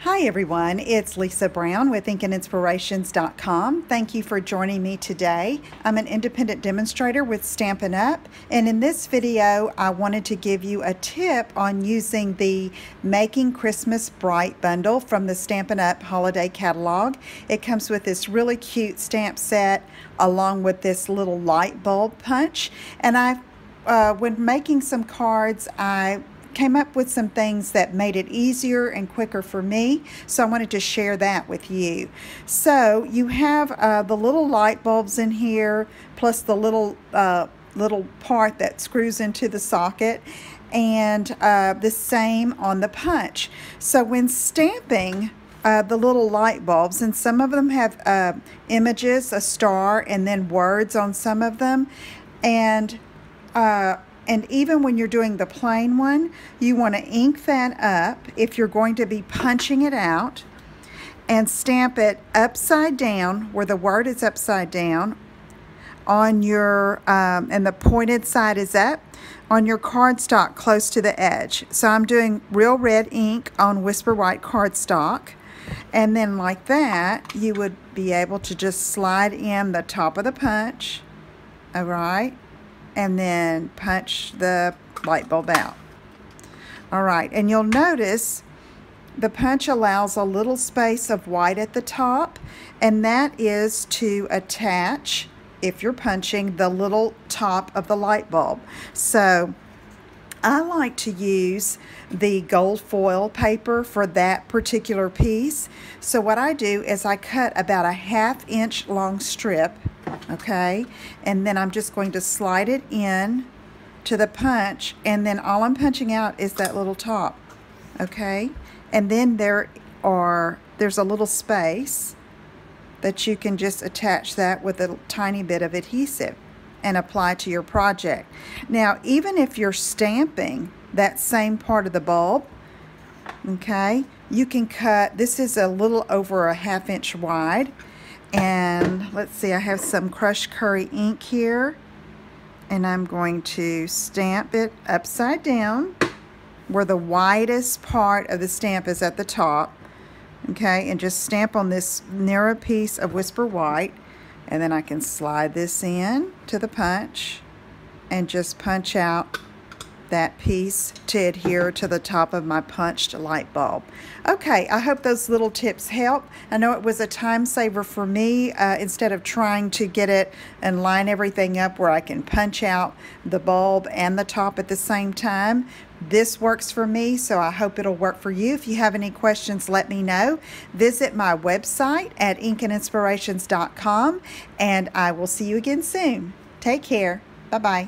Hi everyone, it's Lisa Brown with InkandInspirations.com. Thank you for joining me today. I'm an independent demonstrator with Stampin' Up! And in this video I wanted to give you a tip on using the Making Christmas Bright bundle from the Stampin' Up! Holiday Catalog. It comes with this really cute stamp set along with this little light bulb punch. And when making some cards, I came up with some things that made it easier and quicker for me, so I wanted to share that with you. So you have the little light bulbs in here, plus the little part that screws into the socket, and the same on the punch. So when stamping the little light bulbs, and some of them have images, a star, and then words on some of them, and even when you're doing the plain one, you want to ink that up if you're going to be punching it out, and stamp it upside down where the word is upside down on your, and the pointed side is up on your cardstock close to the edge. So I'm doing real red ink on Whisper White cardstock, and then like that you would be able to just slide in the top of the punch, all right? And then punch the light bulb out. All right, and you'll notice the punch allows a little space of white at the top, and that is to attach, if you're punching, the little top of the light bulb. So I like to use the gold foil paper for that particular piece. So what I do is I cut about a 1/2 inch long strip, okay, and then I'm just going to slide it in to the punch, and then all I'm punching out is that little top, okay, and then there's a little space that you can just attach that with a tiny bit of adhesive and apply to your project. Now, even if you're stamping that same part of the bulb, okay, you can cut, this is a little over a 1/2 inch wide, and let's see, I have some crushed curry ink here, and I'm going to stamp it upside down where the widest part of the stamp is at the top, okay, and just stamp on this narrow piece of Whisper White. And then I can slide this in to the punch and just punch out that piece to adhere to the top of my punched light bulb. Okay, I hope those little tips help. I know it was a time saver for me instead of trying to get it and line everything up where I can punch out the bulb and the top at the same time. This works for me, so I hope it'll work for you. If you have any questions, let me know. Visit my website at InkandInspirations.com, and I will see you again soon. Take care. Bye-bye.